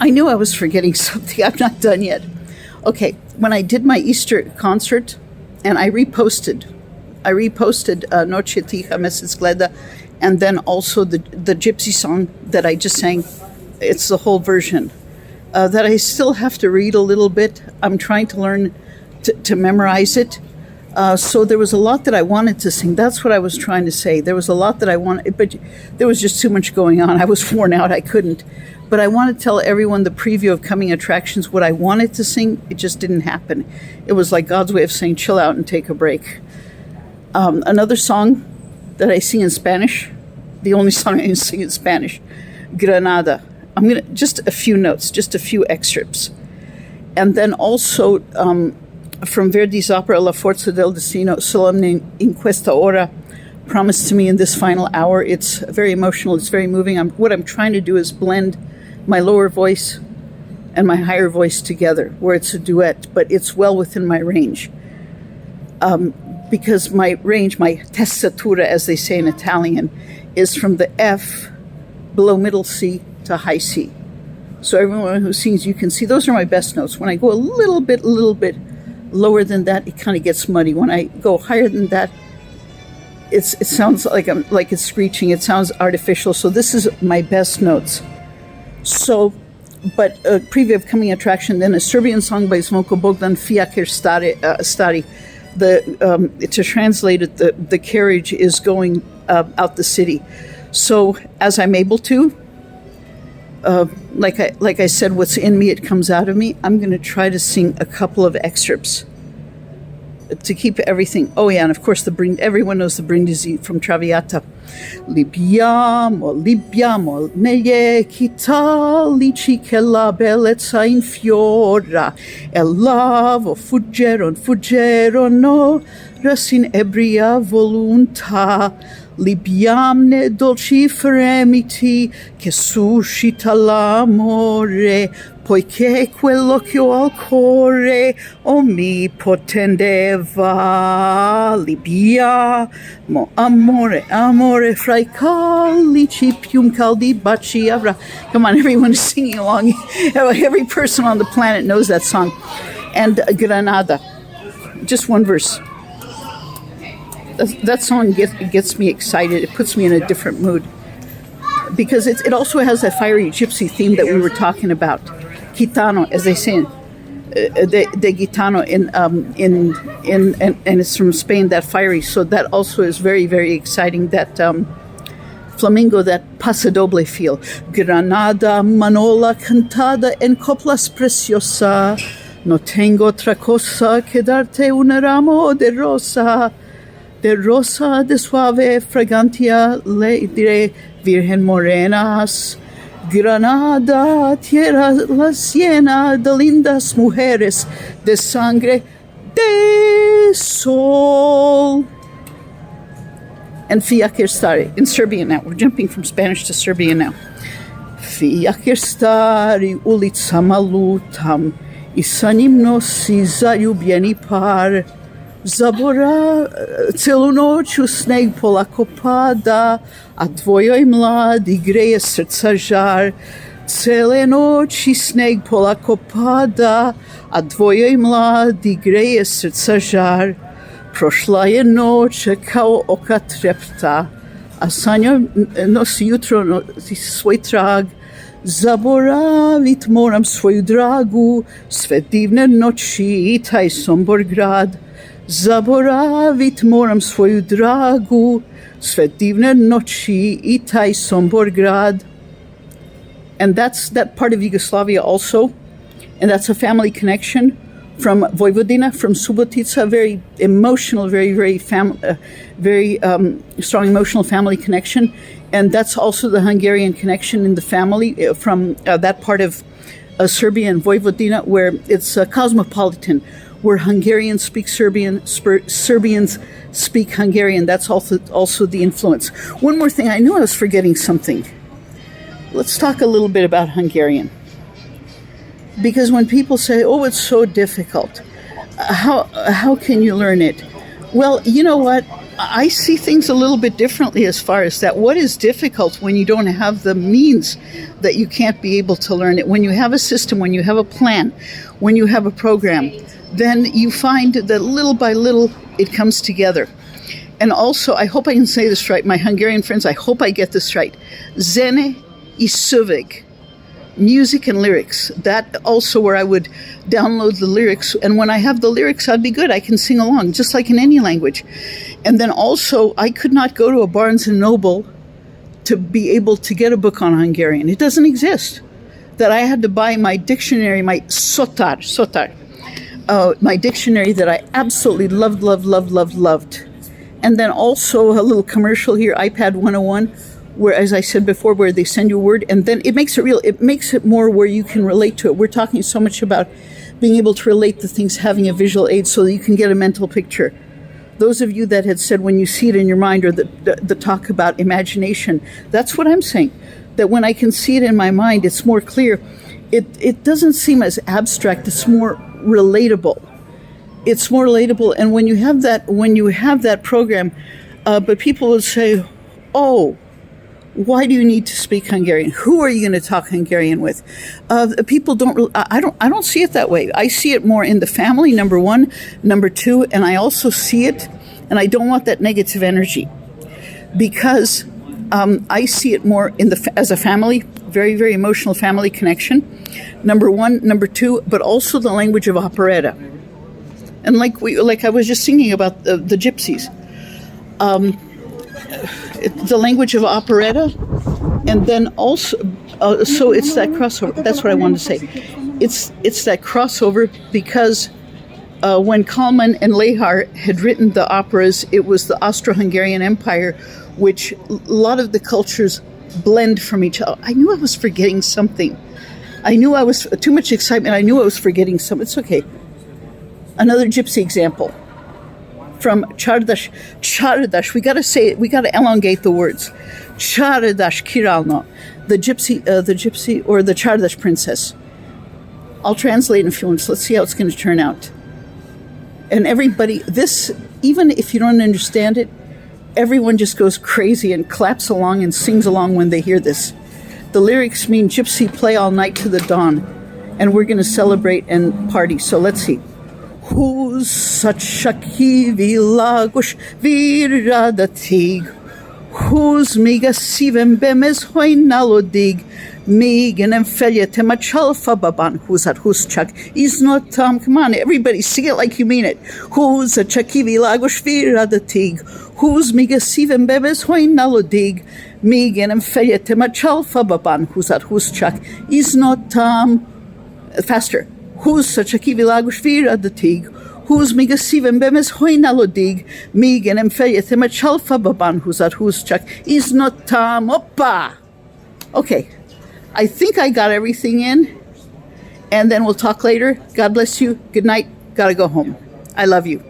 I knew I was forgetting something. I'm not done yet. Okay, when I did my Easter concert, and I reposted Noche Tija Meses Gleda, and then also the gypsy song that I just sang. It's the whole version that I still have to read a little bit. I'm trying to learn to memorize it. So there was a lot that I wanted to sing. That's what I was trying to say. There was a lot that I wanted, but there was just too much going on. I was worn out. I couldn't. But I want to tell everyone the preview of coming attractions, what I wanted to sing. It just didn't happen. It was like God's way of saying, chill out and take a break. Another song that I sing in Spanish, the only song I sing in Spanish, Granada. I'm going to, just a few notes, just a few excerpts. And then also from Verdi's opera La Forza del Destino, Solemne in questa ora, promised to me in this final hour. It's very emotional, it's very moving. What I'm trying to do is blend my lower voice and my higher voice together, where it's a duet, but it's well within my range. Because my range, my testatura, as they say in Italian, is from the F, below middle C, to high C. So everyone who sings, you can see, those are my best notes. When I go a little bit lower than that, it kind of gets muddy. When I go higher than that, it sounds like it's screeching. It sounds artificial. So this is my best notes. So, but a preview of coming attraction, then a Serbian song by Zvonko Bogdan, Fiaker stari. To translate it, the carriage is going out the city. So as I'm able to, like I said, what's in me, it comes out of me. I'm going to try to sing a couple of excerpts to keep everything. Oh yeah, and of course everyone knows the Brindisi from Traviata. Libiamo nelle chitalici che la bellezza infiora e lavo fuggerono in ebria volontà. Libiamne dolci fremiti che suscita l'amore, poiché quell'occhio al cuore mi potendeva. Libiamo amore fra I calici più caldi baci avrà. Come on, everyone is singing along. Every person on the planet knows that song. And Granada, just one verse. That song gets me excited. It puts me in a different mood because it also has a fiery gypsy theme that we were talking about. Gitano, as they say, the Gitano and it's from Spain. That fiery, so that also is very, very exciting. That flamingo, that pasodoble feel. Granada, Manola cantada en coplas preciosa. No tengo otra cosa que darte un ramo de rosa. De rosa de suave fragancia le diré virgen morenas. Granada, tierra la siena de lindas mujeres de sangre de sol. And Fiaker stari in Serbian now. We're jumping from Spanish to Serbian now. Fiaker stari ulica malutam I sa njim nosi zaljubljeni par. Zabora celu noću sneg polako pada, a tvojoj mladi greje srca žar. Cele noći sneg polako pada, a tvojoj mladi greje srca žar. Prošla je noć kao oka trepta, a sa njom nosi jutro nosi svoj trag. Zaboravit moram svoju dragu, sve divne noći I taj Sombor grad. Zaboravit moram svoju dragu, sve divne noći I taj Sombor grad. And that's that part of Yugoslavia also. And that's a family connection from Vojvodina, from Subotica, very emotional, very strong emotional family connection. And that's also the Hungarian connection in the family from that part of Serbia and Vojvodina, where it's cosmopolitan, where Hungarians speak Serbian, Serbians speak Hungarian. That's also the influence. One more thing, I knew I was forgetting something. Let's talk a little bit about Hungarian. Because when people say, oh, it's so difficult, how can you learn it? Well, you know what? I see things a little bit differently as far as that. What is difficult when you don't have the means that you can't be able to learn it? When you have a system, when you have a plan, when you have a program, then you find that little by little it comes together. And also, I hope I can say this right, my Hungarian friends, I hope I get this right. Zene I szöveg. Music and lyrics. That also where I would download the lyrics. And when I have the lyrics, I'd be good. I can sing along, just like in any language. And then also, I could not go to a Barnes & Noble to be able to get a book on Hungarian. It doesn't exist. That I had to buy my dictionary, my sotar, my dictionary that I absolutely loved. And then also a little commercial here, iPad 101, where, as I said before, where they send you a word, and then it makes it real. It makes it more where you can relate to it. We're talking so much about being able to relate to things, having a visual aid so that you can get a mental picture. Those of you that had said when you see it in your mind, or the talk about imagination, that's what I'm saying. That when I can see it in my mind, it's more clear. It doesn't seem as abstract. It's more relatable. It's more relatable. And when you have that program, but people will say, "Oh, why do you need to speak Hungarian? Who are you going to talk Hungarian with?" People don't. I don't see it that way. I see it more in the family. Number one, number two, and I also see it, and I don't want that negative energy, because I see it more as a family, very, very emotional family connection. Number one, number two, but also the language of operetta, and like I was just singing about the gypsies. The language of operetta, and then also, so it's that crossover. That's what I wanted to say. It's that crossover because when Kallman and Lehár had written the operas, it was the Austro-Hungarian Empire, which a lot of the cultures blend from each other. I knew I was forgetting something. I knew I was too much excitement. I knew I was forgetting something. It's okay. Another gypsy example. From czardas, we got to say it. We got to elongate the words. Czardas királna, the gypsy or the czardas princess. I'll translate in a few minutes. Let's see how it's going to turn out. And everybody, this, even if you don't understand it, everyone just goes crazy and claps along and sings along when they hear this. The lyrics mean gypsy play all night to the dawn, and we're going to celebrate and party. So let's see. Who's such a kivi lagos viradatig? Who's miga sivem bemes hoinalodig? Miganem feljetem a chalfa baban. Who's at who's chuck? Is not come on, everybody sing it like you mean it. Who's a chakivi lagos viradatig? Who's miga sivem bemes hoinalodig? Miganem feljetem a chalfa baban. Who's at who's chuck? Is not faster. Who's such a kivilagos viradatig? Who's miga sivem bemes hoinalodig? Miganem feljetem a chalfa baban. Who's at who's chuck? Is not oppa. Okay, I think I got everything in, and then we'll talk later. God bless you. Good night. Gotta go home. I love you.